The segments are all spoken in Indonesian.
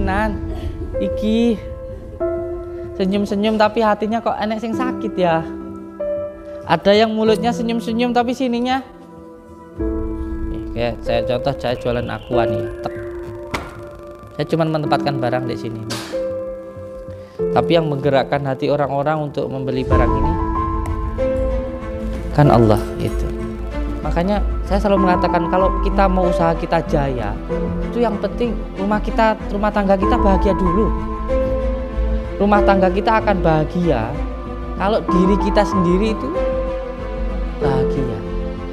tenan. Iki senyum-senyum tapi hatinya kok enek sing sakit ya. Ada yang mulutnya senyum-senyum tapi sininya kayak saya jualan aqua nih. Saya cuma menempatkan barang di sini nih. Tapi yang menggerakkan hati orang-orang untuk membeli barang ini kan Allah itu. Makanya saya selalu mengatakan kalau kita mau usaha kita jaya, itu yang penting rumah tangga kita bahagia dulu. Rumah tangga kita akan bahagia kalau diri kita sendiri itu bahagia.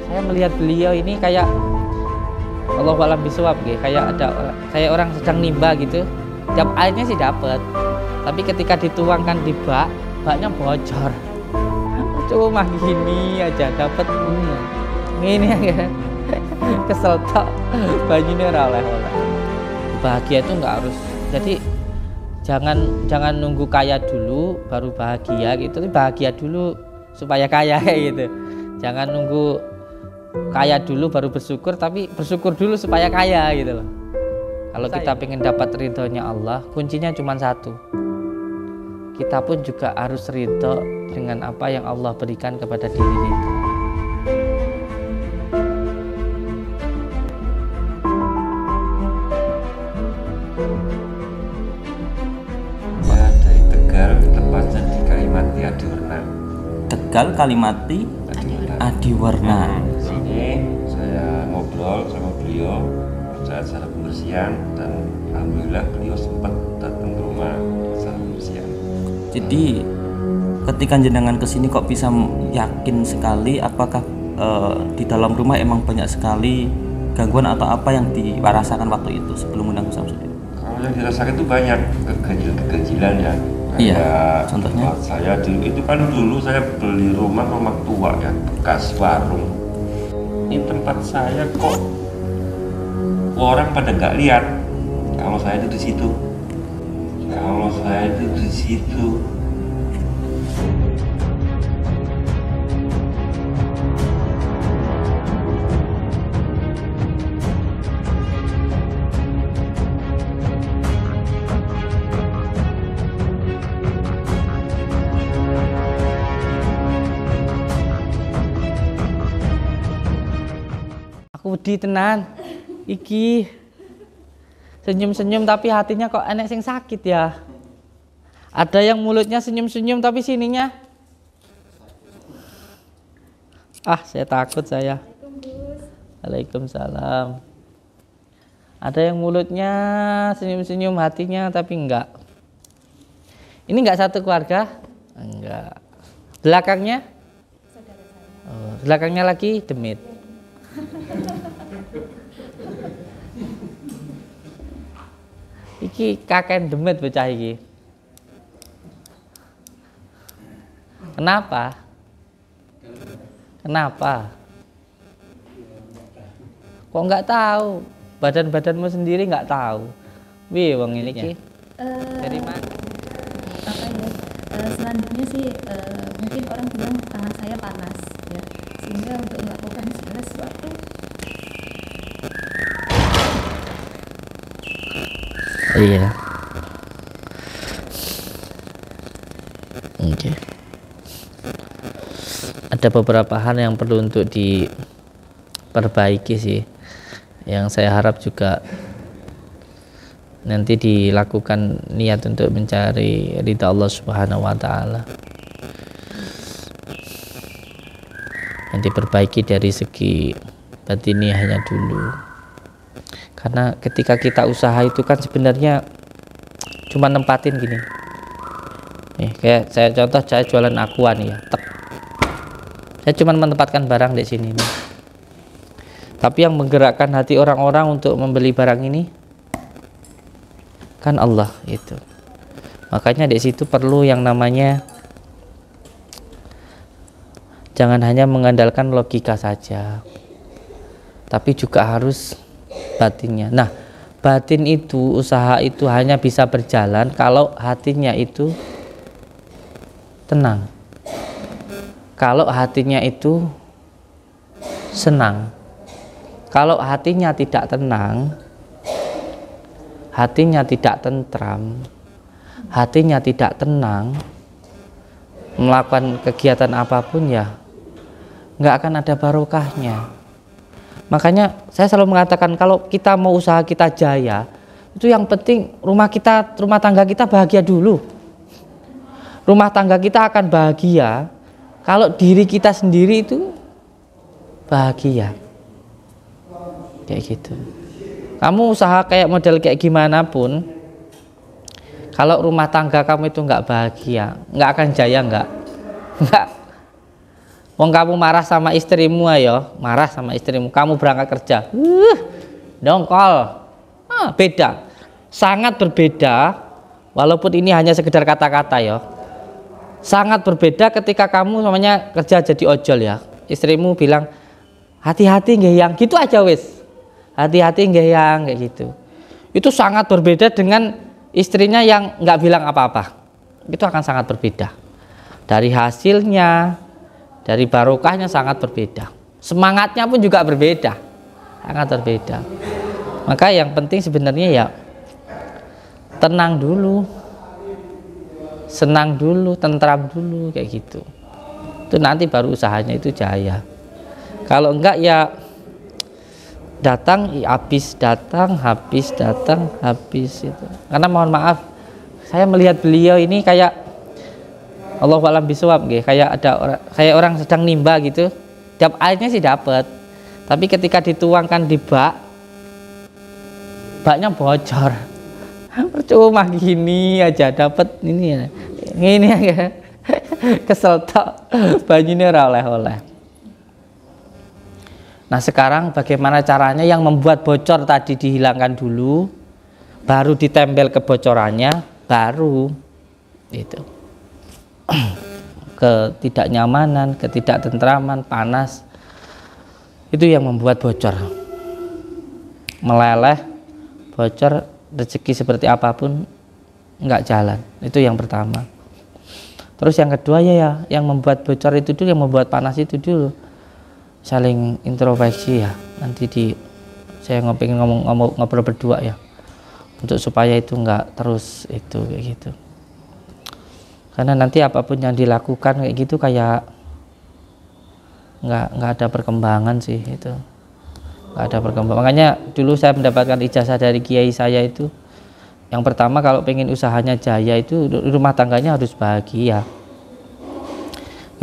Saya melihat beliau ini kayak Allahu a'lam bishawab gitu, kayak orang sedang nimba gitu. Tiap airnya sih dapat, tapi ketika dituangkan di baknya bocor. Cuma gini aja dapat ini ya. Kesel tok bajunya oleh. Bahagia itu nggak harus. Jadi jangan nunggu kaya dulu baru bahagia gitu. Bahagia dulu supaya kaya gitu. Jangan nunggu kaya dulu baru bersyukur, tapi bersyukur dulu supaya kaya gitu loh. Kalau kita pengen dapat ridhonya Allah, kuncinya cuma satu. Kita pun juga harus ridho dengan apa yang Allah berikan kepada diri kita. Dari Tegal, tepatnya di Kalimati Adiwarna. Tegal, Kalimati Adiwarna. Sini saya ngobrol sama beliau saat acara pembersihan dan alhamdulillah beliau sempat datang ke rumah saat pembersihan. Jadi ketika jenengan kesini kok bisa yakin sekali apakah di dalam rumah emang banyak sekali gangguan atau apa yang dirasakan waktu itu sebelum undang Samsudin? Kalau yang dirasakan itu banyak keganjilan ya. Iya, contohnya saya dulu itu kan dulu saya beli rumah tua ya, bekas warung. Ini tempat saya kok orang pada nggak lihat kalau saya itu di situ. Kalau saya itu di situ. Aku wedi tenan. Iki senyum-senyum tapi hatinya kok enek sing sakit ya. Ada yang mulutnya senyum-senyum tapi sininya saya takut saya. Waalaikumsalam. Ada yang mulutnya senyum-senyum hatinya tapi enggak. Ini enggak satu keluarga? Enggak. Belakangnya? Belakangnya lagi demit. Iki kakek demit bocah iki. Kenapa? Kok nggak tahu? Badan-badanmu sendiri nggak tahu. Wih, wong ini iki. Dari mana? Selanjutnya sih mungkin orang bilang tangan saya panas ya. Sehingga untuk melakukan segala sesuatu iya. Oke. Ada beberapa hal yang perlu untuk diperbaiki sih. Yang saya harap juga nanti dilakukan niat untuk mencari ridha Allah Subhanahu wa taala. Yang diperbaiki dari segi batiniahnya dulu. Karena ketika kita usaha itu kan sebenarnya cuma nempatin gini. Nih, kayak saya jualan aqua nih ya. Saya cuma menempatkan barang di sini nih. Tapi yang menggerakkan hati orang-orang untuk membeli barang ini kan Allah itu. Makanya di situ perlu yang namanya jangan hanya mengandalkan logika saja, tapi juga harus batinnya. Nah, batin itu, usaha itu hanya bisa berjalan kalau hatinya itu tenang, kalau hatinya itu senang. Kalau hatinya tidak tenang, hatinya tidak tentram, hatinya tidak tenang, melakukan kegiatan apapun ya nggak akan ada barokahnya. Makanya saya selalu mengatakan kalau kita mau usaha kita jaya, itu yang penting rumah tangga kita bahagia dulu. Rumah tangga kita akan bahagia kalau diri kita sendiri itu bahagia. Kayak gitu. Kamu usaha kayak model kayak gimana pun, kalau rumah tangga kamu itu nggak bahagia, nggak akan jaya, nggak. Wong kamu marah sama istrimu, ayo marah sama istrimu, kamu berangkat kerja, dongkol, beda, sangat berbeda. Walaupun ini hanya sekedar kata-kata ya, sangat berbeda ketika kamu namanya kerja jadi ojol ya, istrimu bilang hati-hati nggih yang, gitu aja wis, hati-hati nggih yang, kayak gitu. Itu sangat berbeda dengan istrinya yang nggak bilang apa-apa. Itu akan sangat berbeda. Dari hasilnya, dari barokahnya sangat berbeda. Semangatnya pun juga berbeda, sangat berbeda. Maka yang penting sebenarnya ya tenang dulu, senang dulu, tentram dulu, kayak gitu. Itu nanti baru usahanya itu jaya. Kalau enggak ya datang habis, datang habis, datang habis itu. Karena mohon maaf, saya melihat beliau ini kayak Allahu a'lam bishawab, kayak orang sedang nimba gitu. Tiap airnya sih dapat, tapi ketika dituangkan di baknya bocor. Percuma gini aja dapat ini ya. Kesel tok, banyune ora oleh-oleh. Nah sekarang bagaimana caranya yang membuat bocor tadi dihilangkan dulu, baru ditempel kebocorannya, baru itu ketidaknyamanan, ketidaktentraman, panas, itu yang membuat bocor, meleleh, bocor, rezeki seperti apapun nggak jalan. Itu yang pertama. Terus yang kedua ya yang membuat bocor itu dulu, yang membuat panas itu dulu, saling introspeksi ya. Nanti saya pengen ngobrol berdua ya, untuk supaya itu nggak terus itu kayak gitu. Karena nanti apapun yang dilakukan kayak gitu kayak nggak ada perkembangan sih, itu nggak ada perkembangan. Makanya dulu saya mendapatkan ijazah dari kiai saya itu, yang pertama kalau pengen usahanya jaya itu rumah tangganya harus bahagia.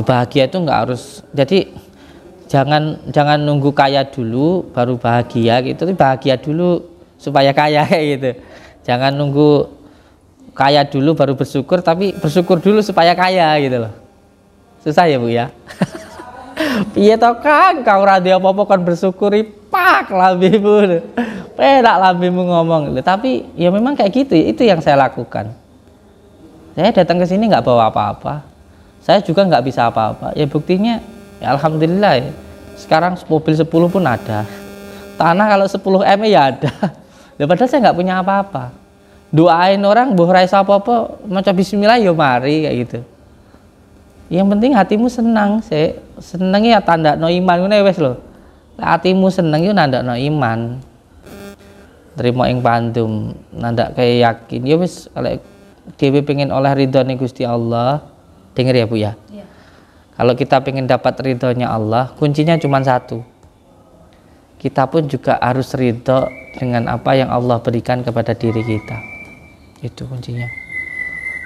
Bahagia itu nggak harus, jadi jangan nunggu kaya dulu baru bahagia gitu, tapi bahagia dulu supaya kaya kayak gitu. Jangan nunggu kaya dulu baru bersyukur, tapi bersyukur dulu supaya kaya gitu loh. Susah ya Bu ya. Piye to Kang, kau ora ndek apa-apa kon bersyukuri pak lambemu. Penak lambemu ngomong. Tapi ya memang kayak gitu, itu yang saya lakukan. Saya datang ke sini nggak bawa apa-apa. Saya juga nggak bisa apa-apa. Ya buktinya ya alhamdulillah ya. Sekarang mobil 10 pun ada. Tanah kalau 10 M ya ada. Ya padahal saya nggak punya apa-apa. Doain orang mbah ra iso apa-apa, maca bismillah ya mari kayak gitu. Yang penting hatimu senang, seneng ya tandakno iman ngene wis lho. Hatimu seneng yo nandakno iman. Terima ing pandum, nandak kayak yakin. Ya wis lek dhewe pengen oleh ridhone Gusti Allah, denger ya Bu ya. Iya. Kalau kita pengen dapat ridhonya Allah, kuncinya cuma satu. Kita pun juga harus ridho dengan apa yang Allah berikan kepada diri kita. Itu kuncinya.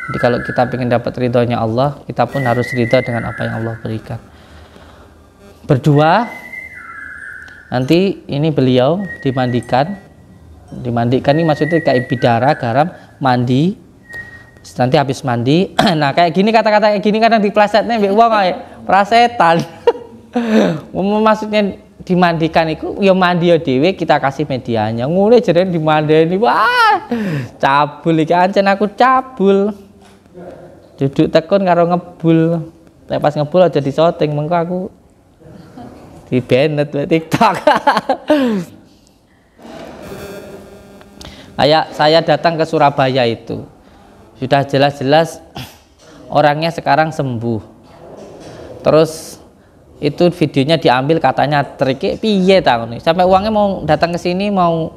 Jadi kalau kita ingin dapat ridhonya Allah, kita pun harus ridho dengan apa yang Allah berikan. Berdua, nanti ini beliau dimandikan ini maksudnya kayak bidara, garam, mandi. Nanti habis mandi, nah kayak gini kata-kata kayak gini kadang diplesetnya mbek wong kayak prasetan. Maksudnya dimandikan itu ya mandi ya dewe, kita kasih medianya ngene jere dimandeni. Wah cabul iki ancen aku cabul duduk tekun karo ngebul, tapi pas ngebul aja disoting mengko aku di banet TikTok. Kayak saya datang ke Surabaya itu sudah jelas-jelas orangnya sekarang sembuh, terus itu videonya diambil katanya triknya piye ta ngono. Sampai uangnya mau datang ke sini mau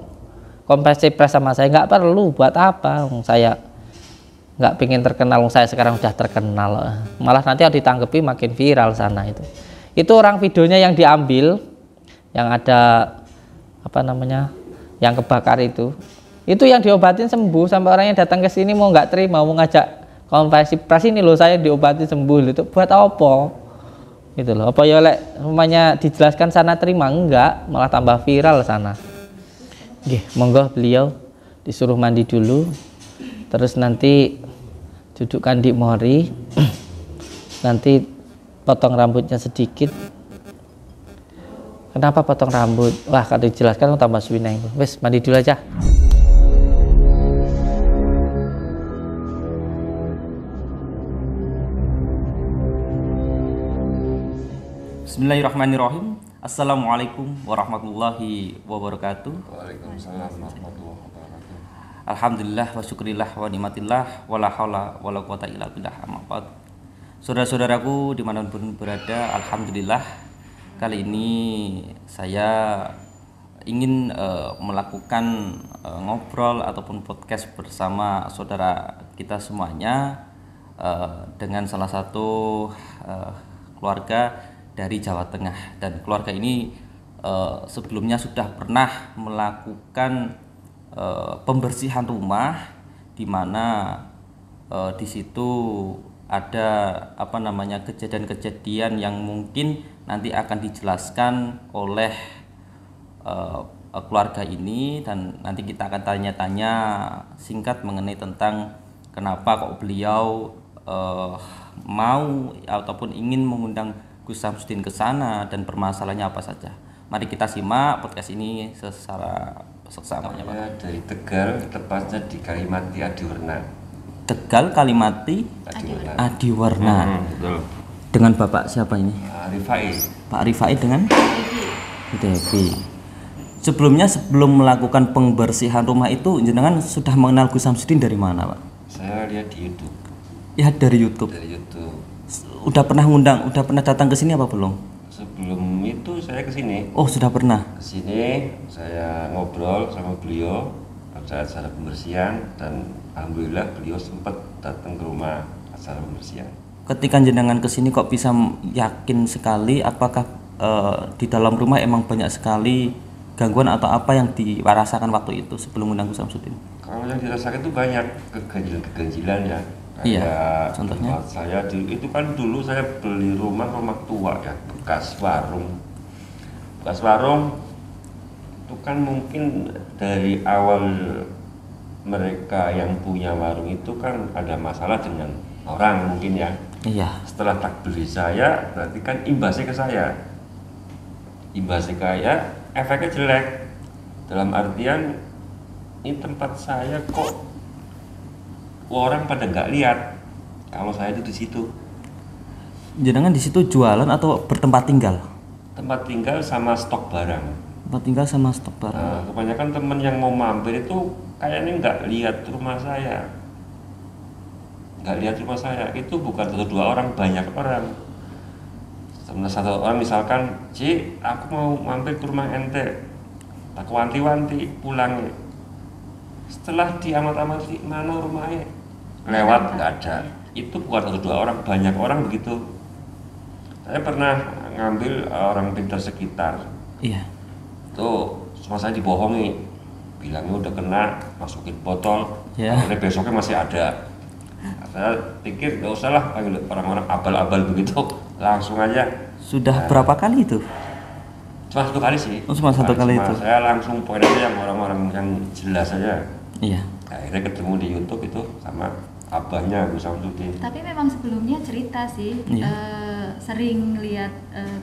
konversi pers sama saya, nggak perlu, buat apa? Saya nggak pengen terkenal, saya sekarang udah terkenal, malah nanti harus ditanggapi makin viral sana. Itu orang videonya yang diambil, yang ada apa namanya, yang kebakar itu yang diobatin sembuh, sampai orang yang datang ke sini mau nggak terima, mau ngajak konversi pers, ini loh saya diobatin sembuh. Itu buat apa gitu loh? Apa ya lek rumahnya dijelaskan sana terima, enggak, malah tambah viral sana. Oke, monggo beliau disuruh mandi dulu, terus nanti dudukkan di mori, nanti potong rambutnya sedikit. Kenapa potong rambut? Wah, kalau dijelaskan tambah swineng. Wes, mandi dulu aja. Bismillahirrahmanirrahim. Assalamualaikum warahmatullahi wabarakatuh. Waalaikumsalam warahmatullahi wabarakatuh. Alhamdulillah wa syukurillah wa nikmatillah wala haula wala quwata illa billah. Amma ba'd. Saudara-saudaraku dimanapun berada, alhamdulillah kali ini saya ingin melakukan ngobrol ataupun podcast bersama saudara kita semuanya dengan salah satu keluarga dari Jawa Tengah, dan keluarga ini sebelumnya sudah pernah melakukan pembersihan rumah, di mana di situ ada apa namanya kejadian-kejadian yang mungkin nanti akan dijelaskan oleh keluarga ini, dan nanti kita akan tanya-tanya singkat mengenai tentang kenapa kok beliau mau ataupun ingin mengundang Gus Samsudin ke sana dan permasalahannya apa saja. Mari kita simak podcast ini secara seksamanya, Pak. Saya dari Tegal, tepatnya di Kalimati Adiwarna. Tegal, Kalimati Adiwarna. Betul. Dengan Bapak siapa ini? Rifai. Pak Rifai dengan Devi. Sebelum melakukan pembersihan rumah itu, jenengan sudah mengenal Gus Samsudin dari mana, Pak? Saya lihat di YouTube. Ya, dari YouTube. Dari YouTube. Udah pernah datang ke sini apa belum? Sebelum itu saya ke sini. Oh, sudah pernah. Ke sini saya ngobrol sama beliau pada acara pembersihan, dan alhamdulillah beliau sempat datang ke rumah acara pembersihan. Ketika jenengan ke sini kok bisa yakin sekali, apakah di dalam rumah emang banyak sekali gangguan atau apa yang dirasakan waktu itu sebelum undang Gus Samsudin? Kalau yang dirasakan itu banyak keganjilan ya. Iya, contohnya? Saya itu kan dulu saya beli rumah tua ya, bekas warung itu kan mungkin dari awal mereka yang punya warung itu kan ada masalah dengan orang mungkin ya. Iya. Setelah tak beli saya, berarti kan imbasnya ke saya, efeknya jelek, dalam artian ini tempat saya kok orang pada nggak lihat kalau saya itu di situ. Jenengan di situ jualan atau bertempat tinggal? Tempat tinggal sama stok barang. Tempat tinggal sama stok barang. Nah, kebanyakan temen yang mau mampir itu kayaknya nggak lihat rumah saya. Itu bukan satu dua orang, banyak orang. Satu orang misalkan, Ci, aku mau mampir ke rumah ente, tak wanti-wanti pulangnya. Setelah diamat-amati, mana rumahnya? Lewat nggak ada. Itu bukan satu dua orang, banyak orang begitu. Saya pernah ngambil orang pintar sekitar. Iya. Tuh, cuma saya dibohongi, bilangnya udah kena, masukin botol. Ya. Akhirnya besoknya masih ada. Saya pikir nggak usah lah panggil orang-orang abal-abal begitu, langsung aja. Sudah berapa kali itu? Cuma satu kali sih. Oh, cuma satu kali itu. Saya langsung poin aja yang orang-orang yang jelas saja. Iya. Akhirnya ketemu di YouTube itu sama abahnya Gus Samsudin. Tapi memang sebelumnya cerita sih, Iya. sering lihat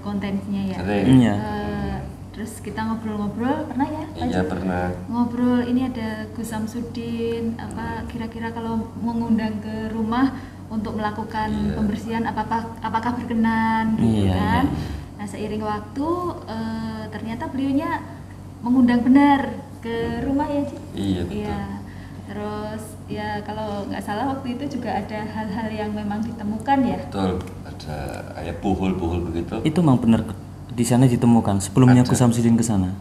kontennya ya. Sering. Iya. Terus kita ngobrol-ngobrol, pernah ya? Pak Iya Ji? pernah. Ngobrol, ini ada Gus Samsudin, apa kira-kira kalau mengundang ke rumah untuk melakukan Iya. pembersihan apakah berkenan gitu Iya, kan? iya. Nah seiring waktu ternyata beliaunya mengundang benar ke rumah ya, Ci? Iya betul. Iya. Terus ya kalau nggak salah waktu itu juga ada hal-hal yang memang ditemukan ya. Betul. Ada kayak buhul-buhul begitu. Itu memang benar di sana ditemukan sebelumnya Ada. Gus Samsudin ke sana.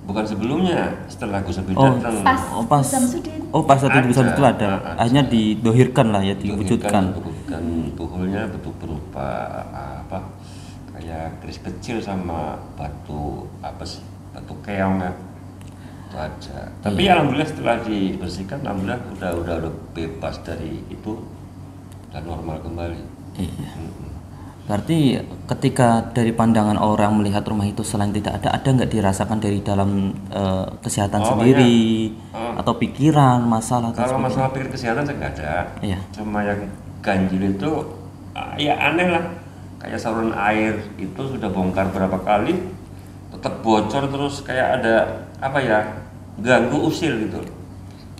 Bukan sebelumnya, setelah Gus Samsudin Oh, datang. pas Samsudin. pas waktu di Gusam itu ada. Ada. Akhirnya didohirkan lah ya, diwujudkan. Diwujudkan buhulnya betul berupa apa? Kayak keris kecil sama batu apa sih? Batu keong ya. Itu aja. Tapi alhamdulillah setelah dibersihkan, alhamdulillah udah bebas dari itu dan normal kembali. Iya. Berarti ketika dari pandangan orang melihat rumah itu selain tidak ada nggak dirasakan dari dalam kesehatan sendiri atau pikiran masalah? Kalau masalah pikir kesehatan saya nggak ada. Iya. Cuma yang ganjil itu ya aneh lah. Kayak saluran air itu sudah bongkar berapa kali, tetap bocor terus kayak ada apa ya, ganggu usil gitu.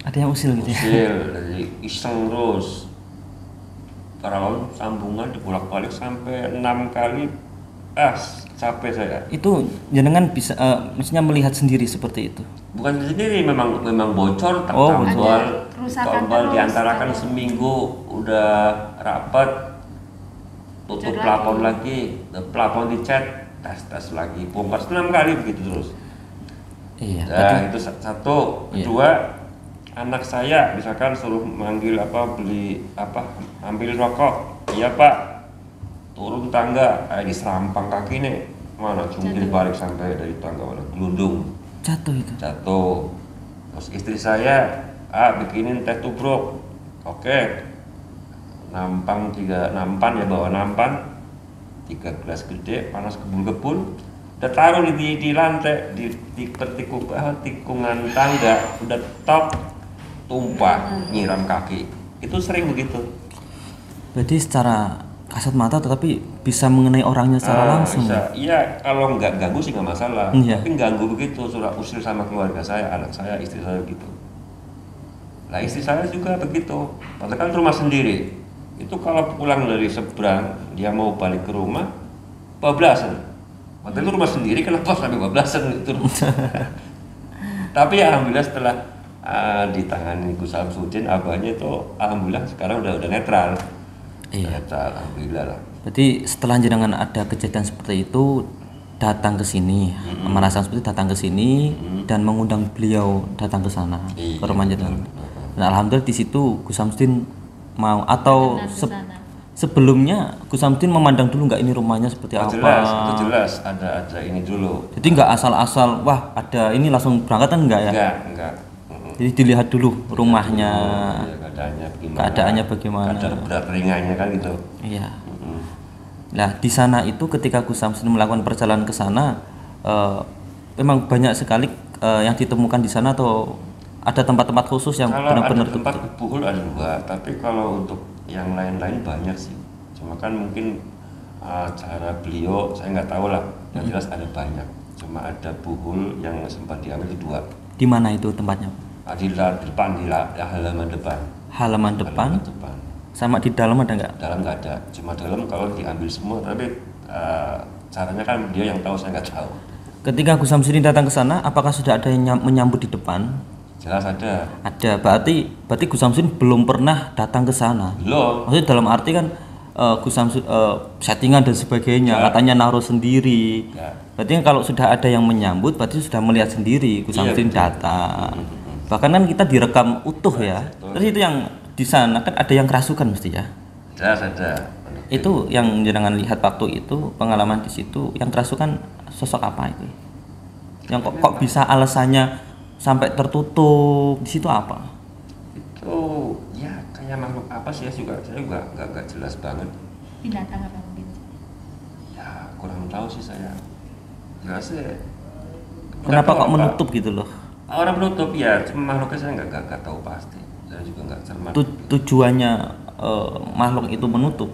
Ada yang usil gitu ya? Usil, dari iseng terus. Kalau sambungan dibolak-balik sampai 6 kali, capek saya. Itu jenengan bisa maksudnya melihat sendiri seperti itu? Bukan sendiri, memang bocor, Oh, tambal diantarakan seminggu udah rapat, tutup plafon lagi, plafon dicat, tes lagi, bongkar 6 kali begitu terus. Iya. Nah, itu satu. Kedua, anak saya misalkan suruh manggil beli ambil rokok, iya pak, turun tangga, diserampang kaki nih, mana cungkil balik sampai dari tangga mana gelundung, jatuh itu. Terus istri saya bikinin teh tubruk, oke, nampan ya, bawa nampan 3 gelas gede panas kebul-kebul, udah taruh di lantai di tikungan tangga, udah top tumpah nyiram kaki. Itu sering begitu. Berarti secara kasat mata tetapi bisa mengenai orangnya secara langsung. Bisa. Iya, kalau nggak ganggu sih nggak masalah. Iya. Tapi ganggu begitu, sudah usil sama keluarga saya, anak saya, istri saya gitu. Lah istri saya juga begitu. Padahal kan rumah sendiri. Itu kalau pulang dari seberang, dia mau balik ke rumah, bablasan. Padahal itu rumah sendiri, kenapa sampai bablasan itu? Tapi alhamdulillah setelah ditangani Gus Samsudin, abahnya itu alhamdulillah sekarang udah netral. Iya. Netral, alhamdulillah lah. Berarti setelah jenengan ada kejadian seperti itu datang ke sini, merasa seperti datang ke sini dan mengundang beliau datang ke sana, Iya, ke rumah jenengan. Dan alhamdulillah di situ Gus Samsudin mau atau sebelumnya Gus Samsudin memandang dulu nggak ini rumahnya seperti apa? Jelas ada ini dulu. Jadi nggak asal-asal wah ada ini langsung berangkat kan enggak ya? Enggak. Jadi dilihat dulu rumahnya, keadaannya bagaimana, kadar berat ringannya kan gitu. Iya. Nah di sana itu ketika Gus Samsudin melakukan perjalanan ke sana, memang banyak sekali yang ditemukan di sana atau ada tempat-tempat khusus yang benar-benar tempat buhul ada 2, tapi kalau untuk yang lain-lain banyak sih. Cuma kan mungkin cara beliau saya nggak tahu lah. Yang jelas ada banyak. Cuma ada buhul yang sempat diambil itu 2. Di mana itu tempatnya? Di depan, di halaman depan. Halaman depan. Sama di dalam ada nggak? Dalam nggak ada. Cuma dalam kalau diambil semua, tapi caranya kan dia yang tahu, saya nggak tahu. Ketika Gus Samsudin datang ke sana, apakah sudah ada yang menyambut di depan? Jelas ada. Ada. Berarti Gus Samsudin belum pernah datang ke sana. Belum. Maksudnya dalam arti kan Gus Samsudin settingan dan sebagainya, katanya naruh sendiri. Ya. Berarti kan kalau sudah ada yang menyambut, berarti sudah melihat sendiri Gus Samsudin datang. Bahkan kan kita direkam utuh ya. Terus itu yang di sana kan ada yang kerasukan mesti ya. Jelas ada. Itu yang jangan lihat waktu itu, pengalaman di situ yang kerasukan sosok apa itu? Yang kok bisa alasannya sampai tertutup di situ apa? Itu ya kayak makhluk apa sih ya, saya juga nggak jelas banget. Binatang apa mungkin? Ya kurang tahu sih saya. Jelas sih. Kenapa kok menutup gitu loh? Orang menutup ya, cuma makhluknya saya nggak tahu pasti. Saya juga nggak cermat. Tujuannya makhluk itu menutup?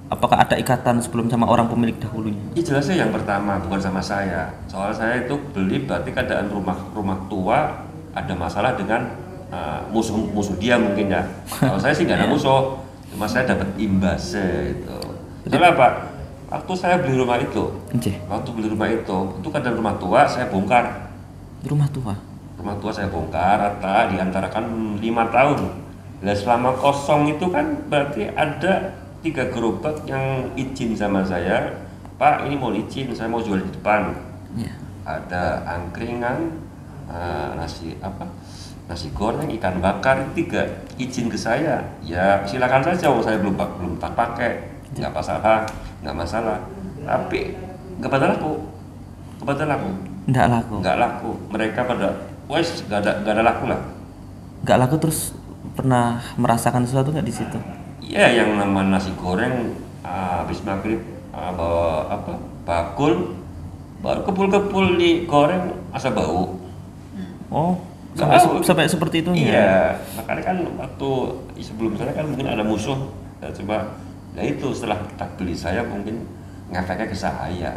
Apakah ada ikatan sebelum sama orang pemilik dahulunya? Iya jelasnya yang pertama bukan sama saya. Soal saya itu beli berarti keadaan rumah tua ada masalah dengan musuh dia mungkin ya. Kalau saya sih nggak ada musuh, cuma saya dapat imbas itu. Soalnya apa? Waktu saya beli rumah itu, itu keadaan rumah tua saya bongkar. Rumah tua? Rumah tua saya bongkar, rata diantarakan 5 tahun. Nah selama kosong itu kan berarti ada 3 gerobak yang izin sama saya, Pak ini mau izin, saya mau jual di depan. Yeah. Ada angkringan, nasi goreng, ikan bakar, itu 3 izin ke saya, ya silakan saja. Saya belum tak pakai, nggak masalah. Tapi nggak pada laku. Nggak laku. Mereka pada nggak ada laku lah. Nggak laku. Terus pernah merasakan sesuatu nggak di situ? Ya, yang nama nasi goreng habis maghrib bawa bakul, baru kepul digoreng asa bau. Oh, sampai seperti itu ya? Iya, makanya kan waktu sebelum sana kan mungkin ada musuh. Ya, coba, nah itu setelah tak beli saya mungkin ngefeknya ke saya.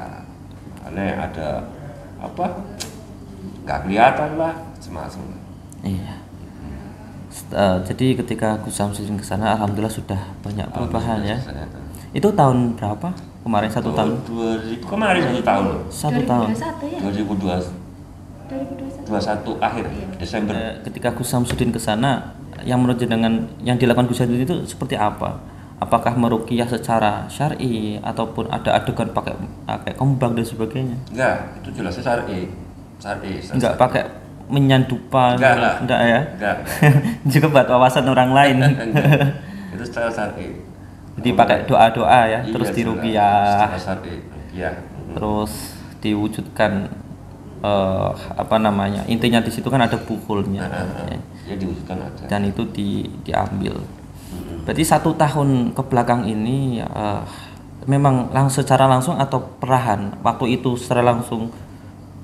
Makanya ada nggak kelihatan lah, semacam. Iya. Jadi ketika Gus Samsudin ke sana, alhamdulillah sudah banyak perubahan ya. Itu tahun berapa? Kemarin 1 tahun? 2000 kemarin 1 tahun. 1 tahun. 2021 ya? 2021 akhir Desember. Ketika Gus Samsudin ke sana, yang menurut jenengan yang dilakukan Gus Samsudin itu seperti apa? Apakah meruqyah secara syar'i ataupun ada adegan pakai kembang dan sebagainya? Enggak, itu jelasnya syar'i. Enggak pakai menyandupan? Enggak ya? Enggak. Juga buat wawasan orang lain. Enggak. Itu secara syar'i. Jadi pakai doa-doa ya, Iya, terus diruqyah. Secara syar'i. Iya. Terus diwujudkan intinya di situ kan ada pukulnya Ya diwujudkan ada. dan itu diambil. Berarti 1 tahun ke belakang ini memang secara langsung atau perlahan? Waktu itu secara langsung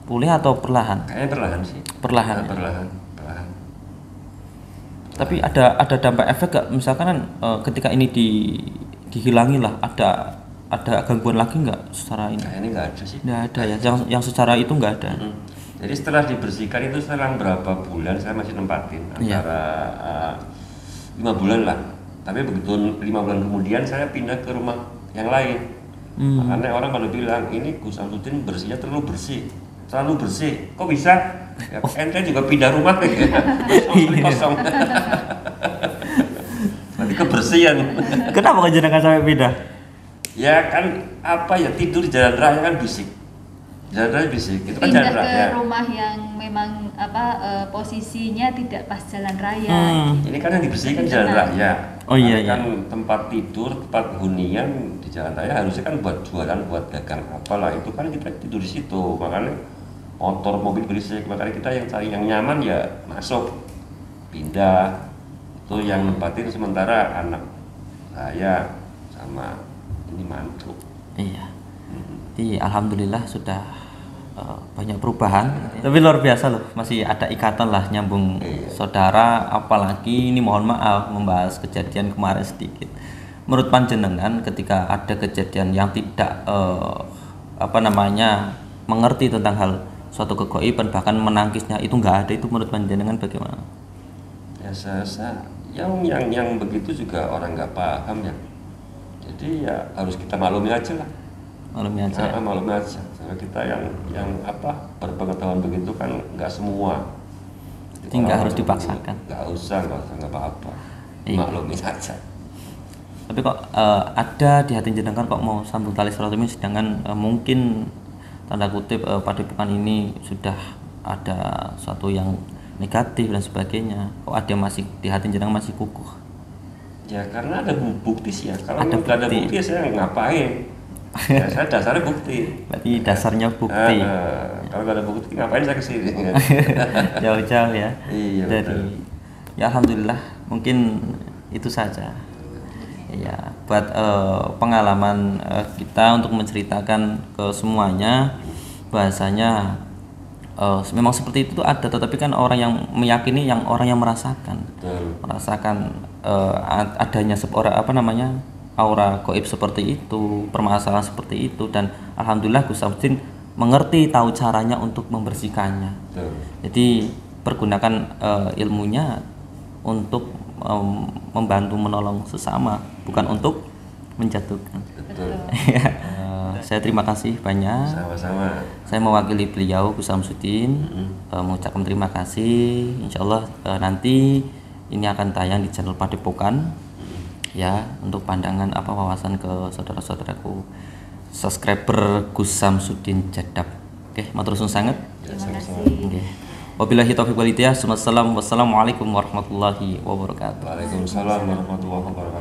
pulih atau perlahan? Kayaknya perlahan sih. Perlahan. Perlahan. Tapi ada dampak efek gak? Misalkan kan ketika ini dihilangi lah, ada gangguan lagi nggak secara ini? Kayaknya nggak ada sih. Nggak ada ya, yang secara itu nggak ada. Jadi setelah dibersihkan itu selang berapa bulan saya masih nempatin antara 5 bulan lah. Tapi begitu 5 bulan kemudian saya pindah ke rumah yang lain. Makanya orang pada bilang ini Gus Samsudin bersihnya terlalu bersih. Kok bisa? Ya, ente juga pindah rumah kosong. Nanti kebersihan. Kenapa jenengan sampai beda? Ya kan tidur di jalan raya kan bisik. Jalan raya bisik. Itu kan Pindah jalan raya. ke rumah yang memang posisinya tidak pas jalan raya. Ini kan yang dibersihkan jalan raya. Oh iya. Kan tempat tidur, tempat hunian di jalan raya harusnya kan buat jualan, buat dagang apalah. Itu kan kita tidur di situ. Makanya motor, mobil berisik. Makanya kita yang cari yang nyaman ya masuk, pindah. Itu yang nempatin sementara anak saya sama ini mantu. Iya. Jadi alhamdulillah sudah banyak perubahan. Tapi luar biasa loh, masih ada ikatan lah nyambung saudara. Apalagi ini mohon maaf membahas kejadian kemarin sedikit. Menurut panjenengan ketika ada kejadian yang tidak mengerti tentang hal suatu kegoiban, bahkan menangkisnya itu nggak ada, itu menurut panjenengan bagaimana? Ya saya yang begitu juga orang nggak paham ya. Jadi ya harus kita maklumi aja lah. Maklumi aja. Karena kita yang berpengetahuan begitu kan nggak semua. Jadi nggak harus dipaksakan. Nggak usah nggak apa-apa. Iya. Maklumi saja. Tapi kok ada di hati jenengan kok mau sambung tali silaturahmi, sedangkan mungkin tanda kutip padepokan ini sudah ada suatu yang negatif dan sebagainya. Kok ada masih di hati jenengan masih kukuh? Ya karena ada bukti sih ya. Kalau nggak ada bukti ya saya ngapain? Ya, saya dasarnya bukti. Berarti dasarnya bukti. Kalau nggak ada bukti ngapain saya kesini? Jauh-jauh ya. Iya. Ya alhamdulillah mungkin itu saja. Ya buat pengalaman kita untuk menceritakan ke semuanya bahasanya memang seperti itu tuh ada, tetapi kan orang yang meyakini yang orang yang merasakan. Betul. Merasakan adanya aura gaib seperti itu, permasalahan seperti itu, dan alhamdulillah Gus Samsudin mengerti, tahu caranya untuk membersihkannya. Betul. Jadi pergunakan ilmunya untuk membantu menolong sesama, bukan untuk menjatuhkan. Betul. Saya terima kasih banyak. Sama-sama. Saya mewakili beliau Gus Samsudin mengucapkan terima kasih. Insyaallah nanti ini akan tayang di channel Padepokan ya, untuk pandangan wawasan ke saudara-saudaraku subscriber Gus Samsudin Jedab. Oke, matur suwun sanget. Terima kasih. Oke. Wabillahi taufiq wal hidayah. Wassalamualaikum warahmatullahi wabarakatuh. Waalaikumsalam warahmatullahi wabarakatuh.